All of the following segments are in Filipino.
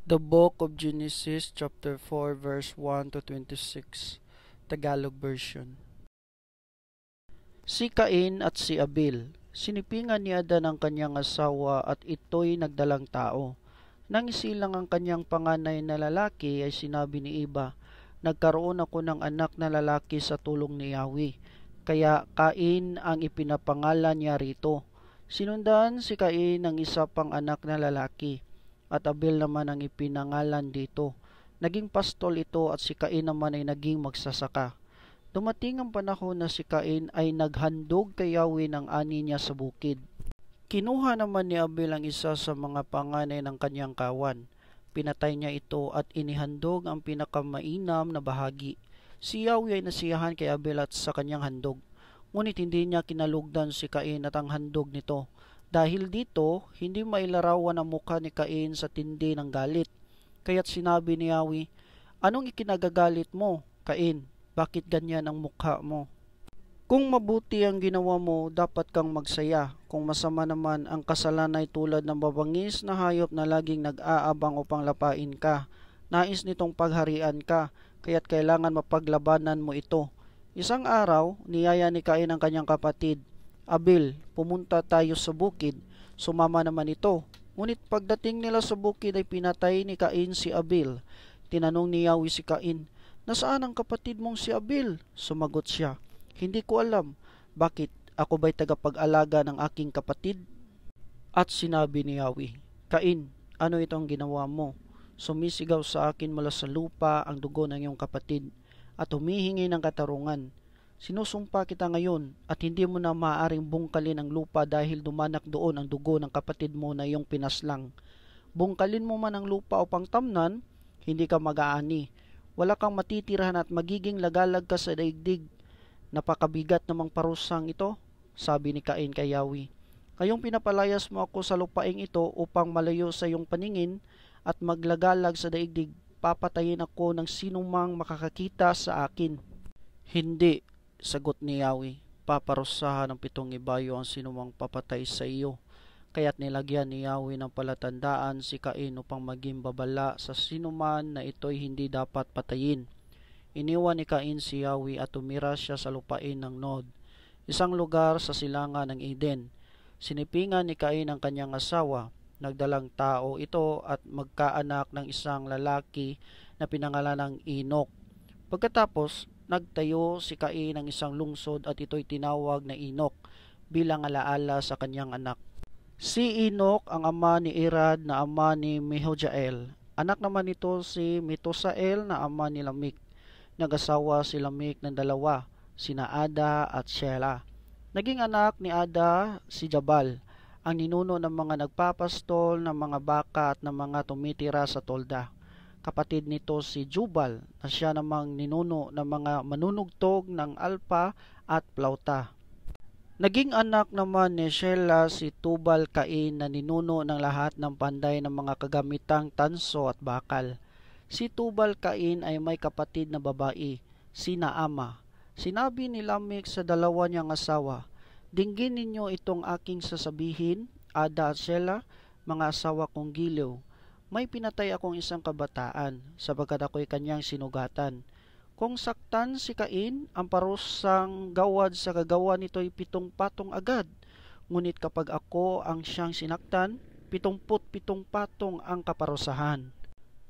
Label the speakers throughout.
Speaker 1: The Book of Genesis chapter 4 verse 1 to 26, Tagalog version. Si Cain at si Abel. Sinipingan ni Adan ang kanyang asawa at ito'y nagdalang tao. Nang isilang ang kanyang panganay na lalaki ay sinabi ni Eva, "Nagkaroon ako ng anak na lalaki sa tulong ni Yahweh." Kaya Cain ang ipinapangalan niya rito. Sinundan si Cain ng isa pang anak na lalaki, at Abel naman ang ipinangalan dito. Naging pastol ito at si Cain naman ay naging magsasaka. Dumating ang panahon na si Cain ay naghandog kay Yahweh ng ani niya sa bukid. Kinuha naman ni Abel ang isa sa mga panganay ng kanyang kawan. Pinatay niya ito at inihandog ang pinakamainam na bahagi. Si Yahweh ay nasiyahan kay Abel at sa kanyang handog. Ngunit hindi niya kinalugdan si Cain at ang handog nito. Dahil dito, hindi mailarawan ang mukha ni Cain sa tindi ng galit. Kaya't sinabi ni Yahweh, "Anong ikinagagalit mo, Cain? Bakit ganyan ang mukha mo? Kung mabuti ang ginawa mo, dapat kang magsaya. Kung masama naman, ang kasalanan ay tulad ng mabangis na hayop na laging nag-aabang upang lapain ka. Nais nitong pagharian ka, kaya't kailangan mapaglabanan mo ito." Isang araw, niyaya ni Cain ang kanyang kapatid, "Abel, pumunta tayo sa bukid." Sumama naman ito. Ngunit pagdating nila sa bukid ay pinatay ni Cain si Abel. Tinanong ni Yahweh si Cain, "Nasaan ang kapatid mong si Abel?" Sumagot siya, "Hindi ko alam." "Bakit? Ako ba'y tagapag-alaga ng aking kapatid?" At sinabi ni Yahweh, "Cain, ano itong ginawa mo? Sumisigaw sa akin mula sa lupa ang dugo ng iyong kapatid at humihingi ng katarungan. Sinusumpa kita ngayon at hindi mo na maaaring bungkalin ang lupa dahil dumanak doon ang dugo ng kapatid mo na iyong pinaslang. Bungkalin mo man ang lupa upang tamnan, hindi ka mag-aani. Wala kang matitirahan at magiging lagalag ka sa daigdig. Napakabigat namang parusang ito," sabi ni Cain kay Yahweh. "Ngayong pinapalayas mo ako sa lupaing ito upang malayo sa iyong paningin at maglagalag sa daigdig, papatayin ako ng sinumang makakakita sa akin." "Hindi," sagot ni Yahweh, "paparusahan ng 7 ibayo ang sinumang papatay sa iyo." Kaya't nilagyan ni Yahweh ng palatandaan si Cain upang maging babala sa sinuman na ito'y hindi dapat patayin. Iniwan ni Cain si Yahweh at tumira siya sa lupain ng Nod, isang lugar sa silangan ng Eden. Sinipingan ni Cain ang kanyang asawa. Nagdalang tao ito at magkaanak ng isang lalaki na pinangalan ng Enoch. Pagkatapos, nagtayo si Cain ng isang lungsod at ito'y tinawag na Enoch bilang alaala sa kanyang anak. Si Enoch ang ama ni Irad na ama ni Mehujael. Anak naman nito si Metusael na ama ni Lamech. Nag-asawa si Lamech ng 2, sina Ada at Shelah. Naging anak ni Ada si Jabal, ang ninuno ng mga nagpapastol ng mga baka at ng mga tumitira sa tolda. Kapatid nito si Jubal na siya namang ninuno ng mga manunugtog ng alpa at plauta. Naging anak naman ni Shelah si Tubal-Cain na ninuno ng lahat ng panday ng mga kagamitang tanso at bakal. Si Tubal-Cain ay may kapatid na babae, si Naama. Sinabi ni Lamech sa 2 niyang asawa, "Dinggin ninyo itong aking sasabihin, Ada at Shelah, mga asawa kong giliw. May pinatay akong isang kabataan, sapagkat ako'y kanyang sinugatan. Kung saktan si Cain, ang parusang gawad sa kagawa nito'y 7 patong agad. Ngunit kapag ako ang siyang sinaktan, 77 patong ang kaparusahan."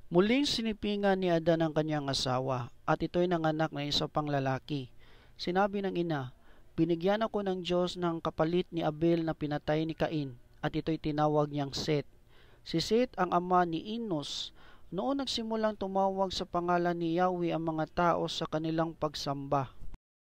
Speaker 1: Muling sinipingan ni Adan ang kanyang asawa, at ito'y nanganak ng isa pang lalaki. Sinabi ng ina, "Binigyan ako ng Diyos ng kapalit ni Abel na pinatay ni Cain," at ito'y tinawag niyang Set. Si Set ang ama ni Enos. Noon nagsimulang tumawag sa pangalan ni Yahweh ang mga tao sa kanilang pagsamba.